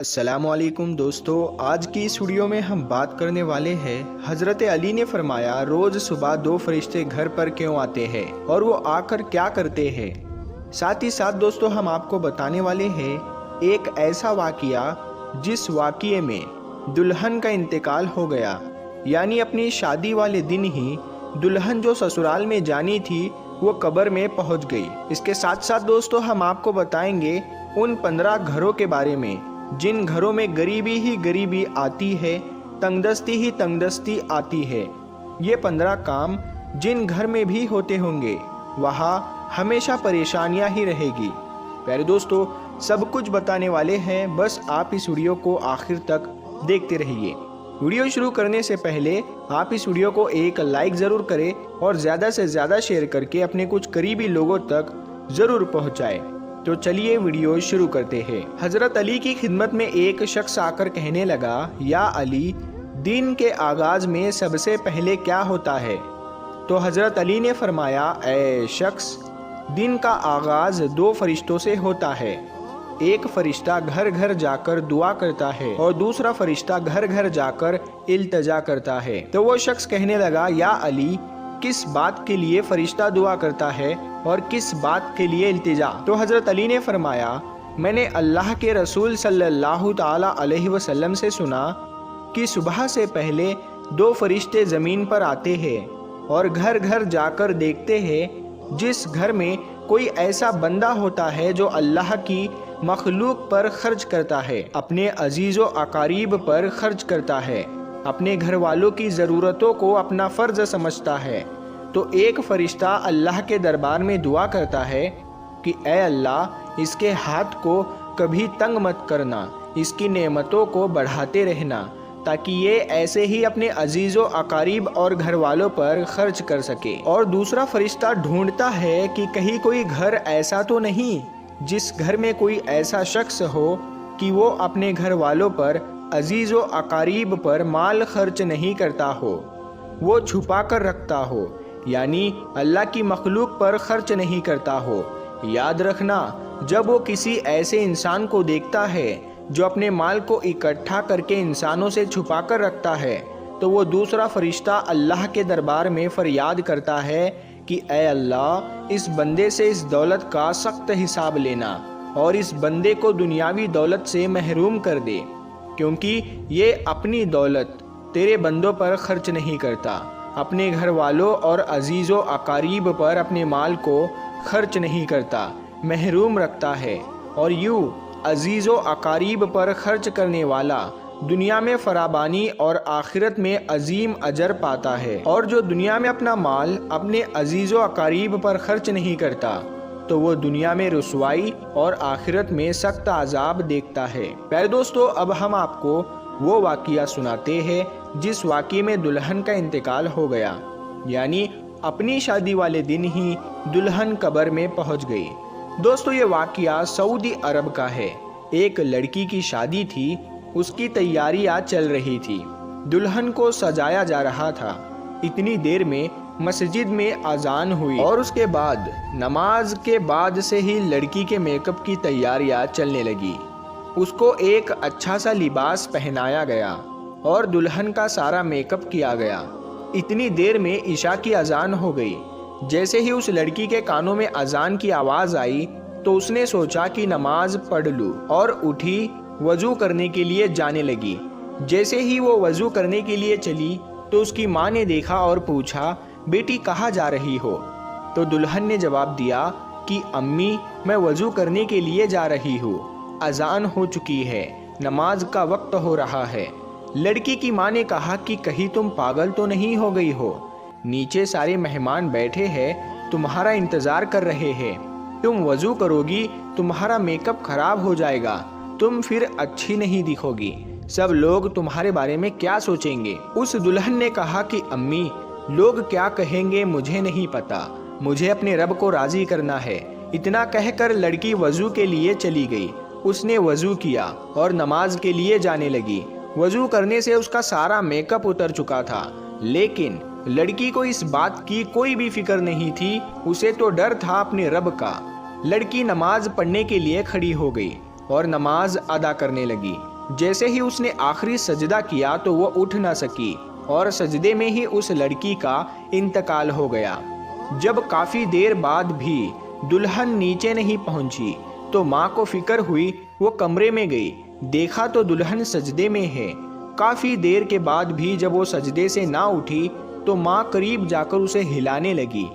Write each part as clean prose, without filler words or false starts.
अस्सलामुअलैकुम दोस्तों, आज की इस वीडियो में हम बात करने वाले हैं हज़रत अली ने फरमाया रोज़ सुबह दो फरिश्ते घर पर क्यों आते हैं और वो आकर क्या करते हैं। साथ ही साथ दोस्तों हम आपको बताने वाले हैं एक ऐसा वाक़या जिस वाक़ये में दुल्हन का इंतकाल हो गया, यानी अपनी शादी वाले दिन ही दुल्हन जो ससुराल में जानी थी वो कब्र में पहुंच गई। इसके साथ साथ दोस्तों हम आपको बताएंगे उन 15 घरों के बारे में जिन घरों में गरीबी ही गरीबी आती है, तंगदस्ती ही तंगदस्ती आती है। ये 15 काम जिन घर में भी होते होंगे वहाँ हमेशा परेशानियाँ ही रहेगी। प्यारे दोस्तों, सब कुछ बताने वाले हैं, बस आप इस वीडियो को आखिर तक देखते रहिए। वीडियो शुरू करने से पहले आप इस वीडियो को एक लाइक ज़रूर करें और ज़्यादा से ज़्यादा शेयर करके अपने कुछ करीबी लोगों तक ज़रूर पहुँचाएँ। तो चलिए वीडियो शुरू करते हैं। हजरत अली की खिदमत में एक शख्स आकर कहने लगा, या अली, दिन के आगाज में सबसे पहले क्या होता है? तो हजरत अली ने फरमाया, ऐ शख्स, दिन का आगाज 2 फरिश्तों से होता है। एक फरिश्ता घर घर जाकर दुआ करता है और दूसरा फरिश्ता घर घर जाकर इल्तजा करता है। तो वो शख्स कहने लगा, या अली, किस बात के लिए फरिश्ता दुआ करता है और किस बात के लिए इल्तिजा? तो हज़रत अली ने फरमाया, मैंने अल्लाह के रसूल सल्लल्लाहु ताला अलैहि वसल्लम से सुना कि सुबह से पहले 2 फरिश्ते ज़मीन पर आते हैं और घर घर जाकर देखते हैं जिस घर में कोई ऐसा बंदा होता है जो अल्लाह की मखलूक पर खर्च करता है, अपने अजीज़ो अकारीब पर खर्च करता है, अपने घर वालों की ज़रूरतों को अपना फ़र्ज समझता है, तो एक फ़रिश्ता अल्लाह के दरबार में दुआ करता है कि ए अल्लाह, इसके हाथ को कभी तंग मत करना, इसकी नेमतों को बढ़ाते रहना, ताकि ये ऐसे ही अपने अजीज़ो अकारीब और घर वालों पर खर्च कर सके। और दूसरा फ़रिश्ता ढूंढता है कि कहीं कोई घर ऐसा तो नहीं जिस घर में कोई ऐसा शख्स हो कि वो अपने घर वालों पर अजीज़ व अकारीब पर माल खर्च नहीं करता हो, वो छुपा कर रखता हो, यानी अल्लाह की मखलूक पर खर्च नहीं करता हो। याद रखना, जब वो किसी ऐसे इंसान को देखता है जो अपने माल को इकट्ठा करके इंसानों से छुपा कर रखता है, तो वो दूसरा फरिश्ता अल्लाह के दरबार में फरियाद करता है कि ए अल्लाह, इस बंदे से इस दौलत का सख्त हिसाब लेना और इस बंदे को दुनियावी दौलत से महरूम कर दे, क्योंकि ये अपनी दौलत तेरे बंदों पर खर्च नहीं करता, अपने घर वालों और अजीज़ो अकारीब पर अपने माल को खर्च नहीं करता, महरूम रखता है। और यूँ अजीज़ो अकारीब पर खर्च करने वाला दुनिया में फराबानी और आखिरत में अजीम अजर पाता है, और जो दुनिया में अपना माल अपने अजीज़ो अकारीब पर खर्च नहीं करता तो वो दुनिया में रुसवाई और आखिरत में सख्त अजाब देखता है। प्यारे दोस्तों, अब हम आपको वो वाक़या सुनाते हैं जिस वाक़ये में दुल्हन का इंतकाल हो गया, यानी अपनी शादी वाले दिन ही दुल्हन कब्र में पहुंच गई। दोस्तों, ये वाक़या सऊदी अरब का है। एक लड़की की शादी थी, उसकी तैयारियां चल रही थी, दुल्हन को सजाया जा रहा था। इतनी देर में मस्जिद में अजान हुई और उसके बाद नमाज के बाद से ही लड़की के मेकअप की तैयारियां चलने लगी। उसको एक अच्छा सा लिबास पहनाया गया और दुल्हन का सारा मेकअप किया गया। इतनी देर में इशा की अजान हो गई। जैसे ही उस लड़की के कानों में अजान की आवाज़ आई तो उसने सोचा कि नमाज पढ़ लूँ और उठी, वज़ू करने के लिए जाने लगी। जैसे ही वो वज़ू करने के लिए चली तो उसकी माँ ने देखा और पूछा, बेटी कहाँ जा रही हो? तो दुल्हन ने जवाब दिया कि अम्मी, मैं वज़ू करने के लिए जा रही हूँ, अजान हो चुकी है, नमाज का वक्त हो रहा है। लड़की की माँ ने कहा कि कहीं तुम पागल तो नहीं हो गई हो? नीचे सारे मेहमान बैठे हैं, तुम्हारा इंतज़ार कर रहे हैं, तुम वज़ू करोगी, तुम्हारा मेकअप खराब हो जाएगा, तुम फिर अच्छी नहीं दिखोगी, सब लोग तुम्हारे बारे में क्या सोचेंगे? उस दुल्हन ने कहा कि अम्मी, लोग क्या कहेंगे मुझे नहीं पता, मुझे अपने रब को राज़ी करना है। इतना कहकर लड़की वज़ू के लिए चली गई। उसने वज़ू किया और नमाज के लिए जाने लगी। वज़ू करने से उसका सारा मेकअप उतर चुका था, लेकिन लड़की को इस बात की कोई भी फिक्र नहीं थी, उसे तो डर था अपने रब का। लड़की नमाज पढ़ने के लिए खड़ी हो गई और नमाज अदा करने लगी। जैसे ही उसने आखिरी सजदा किया तो वो उठ ना सकी और सजदे में ही उस लड़की का इंतकाल हो गया। जब काफ़ी देर बाद भी दुल्हन नीचे नहीं पहुंची तो माँ को फिक्र हुई। वो कमरे में गई, देखा तो दुल्हन सजदे में है। काफ़ी देर के बाद भी जब वो सजदे से ना उठी तो माँ करीब जाकर उसे हिलाने लगी।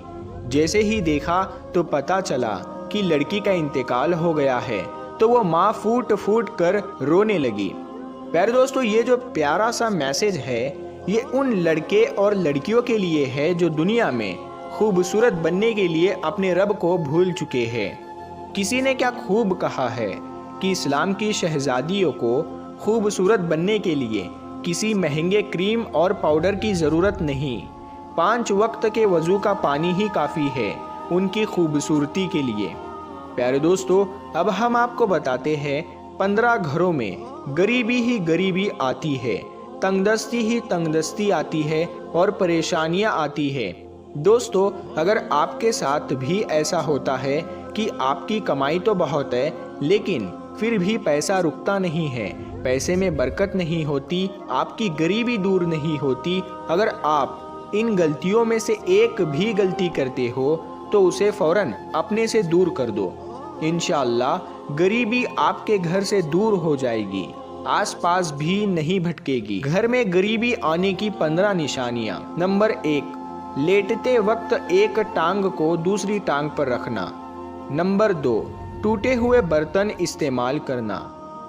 जैसे ही देखा तो पता चला कि लड़की का इंतकाल हो गया है, तो वो माँ फूट फूट कर रोने लगी। प्यारे दोस्तों, ये जो प्यारा सा मैसेज है ये उन लड़के और लड़कियों के लिए है जो दुनिया में खूबसूरत बनने के लिए अपने रब को भूल चुके हैं। किसी ने क्या खूब कहा है कि इस्लाम की शहजादियों को खूबसूरत बनने के लिए किसी महंगे क्रीम और पाउडर की ज़रूरत नहीं, 5 वक्त के वज़ू का पानी ही काफ़ी है उनकी खूबसूरती के लिए। प्यारे दोस्तों, अब हम आपको बताते हैं 15 घरों में गरीबी ही गरीबी आती है, तंगदस्ती ही तंगदस्ती आती है और परेशानियां आती है। दोस्तों, अगर आपके साथ भी ऐसा होता है कि आपकी कमाई तो बहुत है लेकिन फिर भी पैसा रुकता नहीं है, पैसे में बरकत नहीं होती, आपकी गरीबी दूर नहीं होती, अगर आप इन गलतियों में से एक भी गलती करते हो तो उसे फ़ौरन अपने से दूर कर दो। इंशाअल्लाह गरीबी आपके घर से दूर हो जाएगी, आसपास भी नहीं भटकेगी। घर में गरीबी आने की 15 निशानियाँ। नंबर 1, लेटते वक्त एक टांग को दूसरी टांग पर रखना। नंबर 2, टूटे हुए बर्तन इस्तेमाल करना।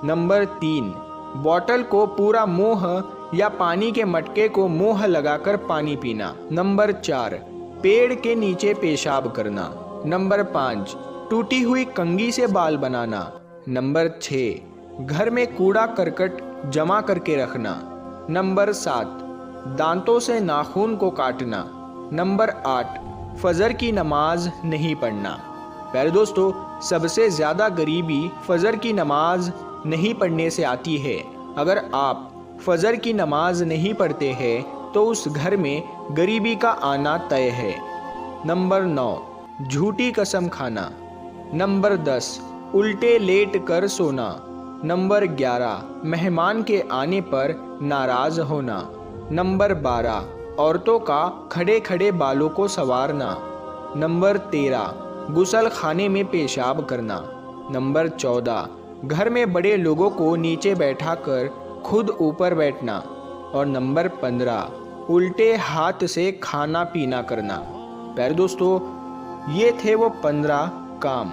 नंबर 3, बॉटल को पूरा मुंह या पानी के मटके को मुंह लगाकर पानी पीना। नंबर 4, पेड़ के नीचे पेशाब करना। नंबर 5, टूटी हुई कंघी से बाल बनाना। नंबर 6, घर में कूड़ा करकट जमा करके रखना। नंबर 7, दांतों से नाखून को काटना। नंबर 8, फजर की नमाज नहीं पढ़ना। प्यारे दोस्तों, सबसे ज़्यादा गरीबी फजर की नमाज नहीं पढ़ने से आती है। अगर आप फजर की नमाज नहीं पढ़ते हैं तो उस घर में गरीबी का आना तय है। नंबर 9, झूठी कसम खाना। नंबर 10, उल्टे लेट कर सोना। नंबर 11, मेहमान के आने पर नाराज़ होना। नंबर 12, औरतों का खड़े खड़े बालों को संवारना। नंबर 13, गुसल खाने में पेशाब करना। नंबर 14, घर में बड़े लोगों को नीचे बैठाकर खुद ऊपर बैठना। और नंबर 15, उल्टे हाथ से खाना पीना करना। प्यारे दोस्तों, ये थे वो 15 काम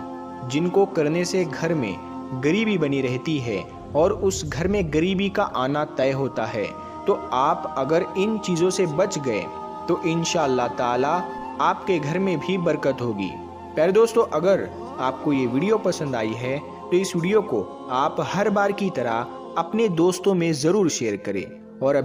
जिनको करने से घर में गरीबी बनी रहती है और उस घर में गरीबी का आना तय होता है। तो आप अगर इन चीज़ों से बच गए तो इंशाअल्लाह ताला आपके घर में भी बरकत होगी। प्यारे दोस्तों, अगर आपको ये वीडियो पसंद आई है तो इस वीडियो को आप हर बार की तरह अपने दोस्तों में ज़रूर शेयर करें और